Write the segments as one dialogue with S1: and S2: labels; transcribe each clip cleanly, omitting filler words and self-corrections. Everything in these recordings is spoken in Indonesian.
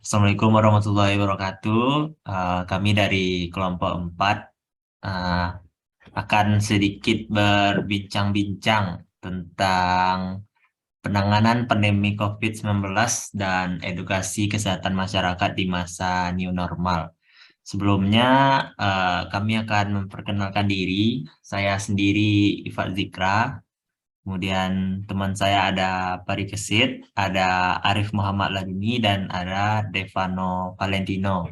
S1: Assalamualaikum warahmatullahi wabarakatuh. Kami dari kelompok 4 eh, akan sedikit berbincang-bincang tentang penanganan pandemi COVID-19 dan edukasi kesehatan masyarakat di masa new normal. Sebelumnya, kami akan memperkenalkan diri. Saya sendiri Ifat Zikra. Kemudian teman saya ada Pari Kesit, ada Arif Muhammad Ladini, dan ada Devano Valentino.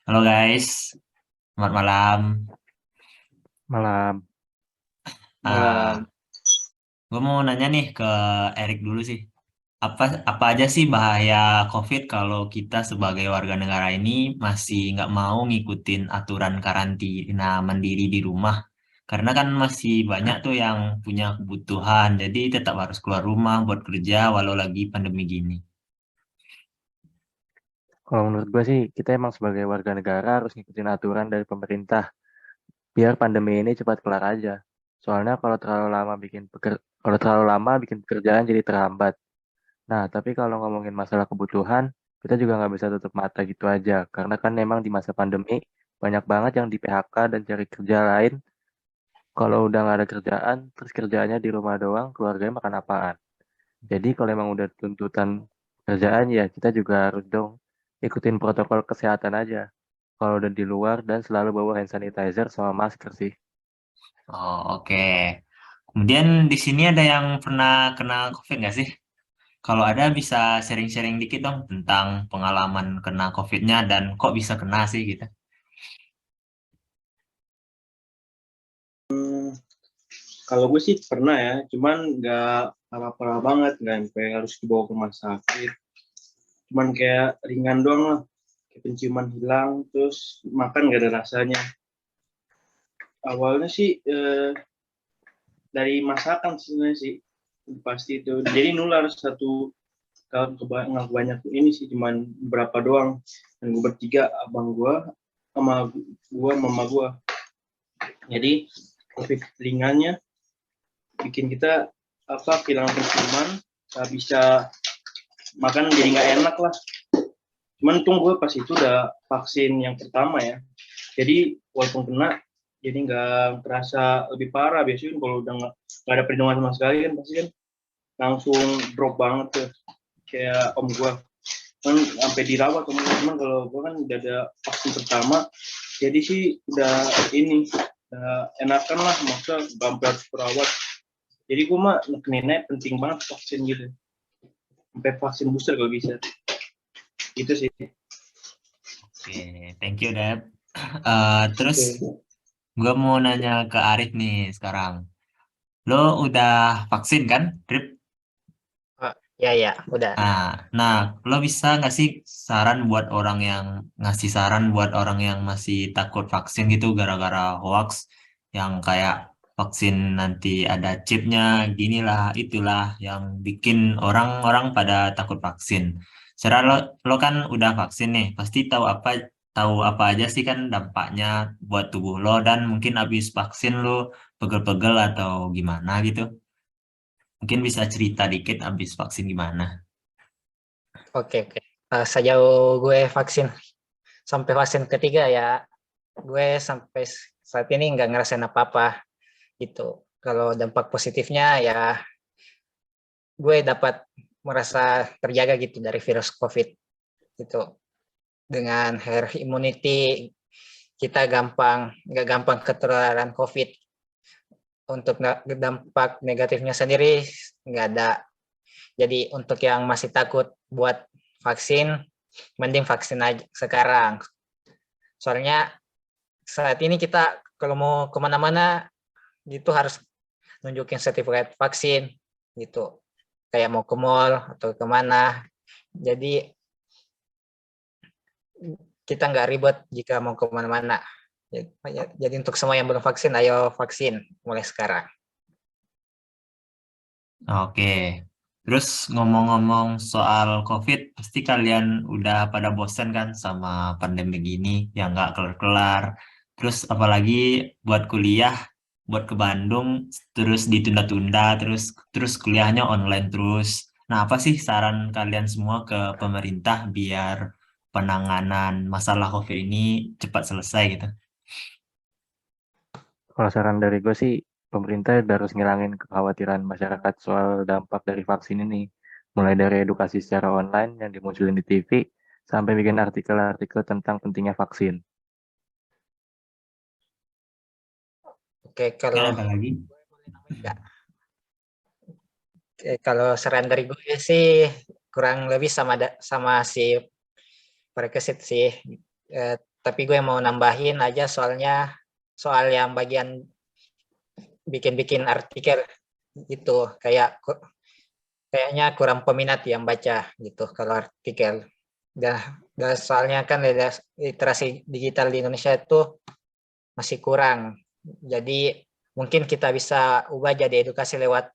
S1: Halo guys, selamat malam.
S2: Malam.
S1: Ah,
S3: Malam.
S1: gue mau nanya nih ke Erik dulu sih. Apa apa aja sih bahaya COVID kalau kita sebagai warga negara ini masih nggak mau ngikutin aturan karantina mandiri di rumah? Karena kan masih banyak tuh yang punya kebutuhan, jadi tetap harus keluar rumah buat kerja walau lagi pandemi gini.
S2: Kalau menurut gue sih, kita emang sebagai warga negara harus ngikutin aturan dari pemerintah, biar pandemi ini cepat kelar aja. Soalnya kalau terlalu lama bikin pekerjaan jadi terhambat. Nah, tapi kalau ngomongin masalah kebutuhan, kita juga nggak bisa tutup mata gitu aja, karena kan emang di masa pandemi banyak banget yang di PHK dan cari kerja lain. Kalau udah nggak ada kerjaan, terus kerjaannya di rumah doang, keluarganya makan apaan? Jadi kalau emang udah tuntutan kerjaan ya kita juga harus dong ikutin protokol kesehatan aja. Kalau udah di luar dan selalu bawa hand sanitizer sama masker sih.
S1: Oh, oke. Kemudian di sini ada yang pernah kena COVID nggak sih? Kalau ada bisa sharing-sharing dikit dong tentang pengalaman kena COVID-nya dan kok bisa kena sih gitu.
S3: Kalau gue sih pernah ya, cuman nggak parah-parah banget, nggak sampai harus dibawa ke rumah sakit. Cuman kayak ringan doang lah, kayak penciuman hilang, terus makan nggak ada rasanya. Awalnya sih dari masakan sebenarnya sih, pasti itu. Jadi nular satu kalau nggak banyak ini sih, cuman beberapa doang. Dan gue bertiga, abang gue, sama gue, mama gue. Jadi COVID ringannya bikin kita kehilangan penciuman, nggak bisa makan, jadi nggak enak lah. Cuman untung gue pas itu udah vaksin yang pertama ya, jadi walaupun kena jadi nggak terasa lebih parah. Biasanya kalau udah nggak ada perlindungan sama sekali kan pasti kan langsung drop banget tuh, kayak om gue kan sampai dirawat teman-teman. Kalau gue kan udah ada vaksin pertama, jadi sih udah ini udah enakan lah, maksudnya sampai harus perawat. Jadi gue mah nekeninnya penting banget vaksin gitu, sampai vaksin booster kalau bisa. Itu sih.
S1: Oke, thank you, Deb. Terus
S3: Oke.
S1: gue mau nanya ke Arif nih sekarang. Lo udah vaksin kan, Trip?
S4: Oh, ya ya, udah.
S1: Nah, lo bisa nggak sih ngasih saran buat orang yang masih takut vaksin gitu gara-gara hoax yang kayak vaksin nanti ada chipnya, ginilah, itulah yang bikin orang-orang pada takut vaksin. Secara lo kan udah vaksin nih, pasti tahu apa aja sih kan dampaknya buat tubuh lo dan mungkin habis vaksin lo pegel-pegel atau gimana gitu. Mungkin bisa cerita dikit habis vaksin gimana.
S4: Oke, oke. Sejauh gue vaksin sampai vaksin ketiga ya, gue sampai saat ini nggak ngerasain apa-apa gitu. Kalau dampak positifnya ya, gue dapat merasa terjaga gitu dari virus COVID gitu. Dengan herd immunity kita nggak gampang ketularan COVID. Untuk dampak negatifnya sendiri nggak ada. Jadi untuk yang masih takut buat vaksin, mending vaksin aja sekarang. Soalnya saat ini kita kalau mau kemana-mana gitu harus nunjukin sertifikat vaksin gitu. Kayak mau ke mall atau kemana. Jadi kita nggak ribet jika mau kemana-mana. Jadi untuk semua yang belum vaksin, ayo vaksin mulai sekarang.
S1: Oke, terus ngomong-ngomong soal COVID, pasti kalian udah pada bosen kan sama pandemi gini yang nggak kelar-kelar. Terus apalagi buat kuliah, buat ke Bandung, terus ditunda-tunda, terus kuliahnya online terus. Nah, apa sih saran kalian semua ke pemerintah biar penanganan masalah COVID ini cepat selesai gitu?
S2: Kalau saran dari gue sih, pemerintah udah harus ngilangin kekhawatiran masyarakat soal dampak dari vaksin ini. Mulai dari edukasi secara online yang dimunculin di TV, sampai bikin artikel-artikel tentang pentingnya vaksin.
S4: Oke,
S1: Mungkin
S4: kalau
S1: ada lagi?
S4: enggak. Oke, kalau saran dari gue sih kurang lebih sama si Prekesit sih. Tapi gue mau nambahin aja soalnya soal yang bagian bikin-bikin artikel gitu, kayaknya kurang peminat yang baca gitu kalau artikel. Dan soalnya kan literasi digital di Indonesia itu masih kurang. Jadi mungkin kita bisa ubah jadi edukasi lewat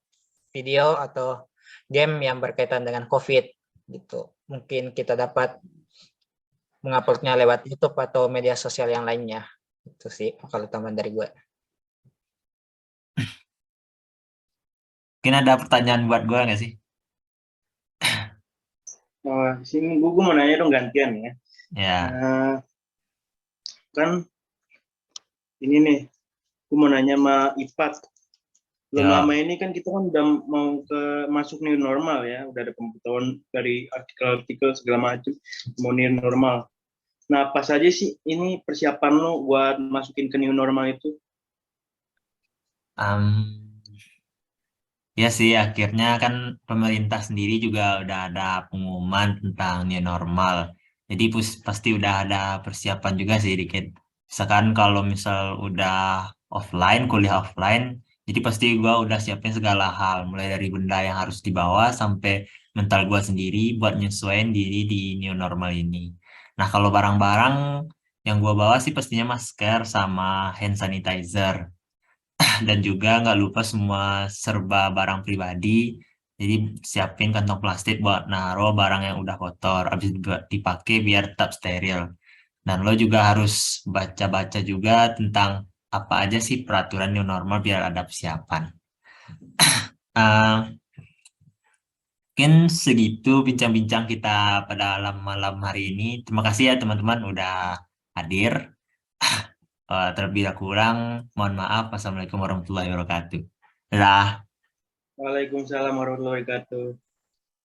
S4: video atau game yang berkaitan dengan COVID gitu. Mungkin kita dapat menguploadnya lewat YouTube atau media sosial yang lainnya. Itu sih kalau tambahan dari gue.
S1: Mungkin ada pertanyaan buat gue nggak sih?
S3: Sini gue mau nanya dong gantian ya.
S1: Ya,
S3: Kan ini nih, gue mau nanya sama Ipat. Belum
S1: ya.
S3: lama ini kan kita kan udah mau masuk new normal ya, udah ada pemberitahuan dari artikel-artikel segala macam mau new normal. Nah, apa saja sih ini persiapan lo buat masukin ke new normal itu?
S1: Em, Ya sih, akhirnya kan pemerintah sendiri juga udah ada pengumuman tentang new normal. Jadi pasti udah ada persiapan juga sih dikit. Misalkan kalau misal udah offline, kuliah offline, jadi pasti gua udah siapin segala hal, mulai dari benda yang harus dibawa sampai mental gua sendiri buat nyesuaiin diri di new normal ini. Nah, kalau barang-barang yang gua bawa sih pastinya masker sama hand sanitizer dan juga nggak lupa semua serba barang pribadi. Jadi siapin kantong plastik buat naruh barang yang udah kotor, habis dipakai biar tetap steril. Dan lo juga harus baca-baca juga tentang apa aja sih peraturan new normal biar ada persiapan. Eh, Mungkin segitu bincang-bincang kita pada malam hari ini. Terima kasih ya teman-teman udah hadir. Terlebih kurang, mohon maaf. Wassalamualaikum warahmatullahi wabarakatuh. Dadah.
S3: Waalaikumsalam warahmatullahi wabarakatuh.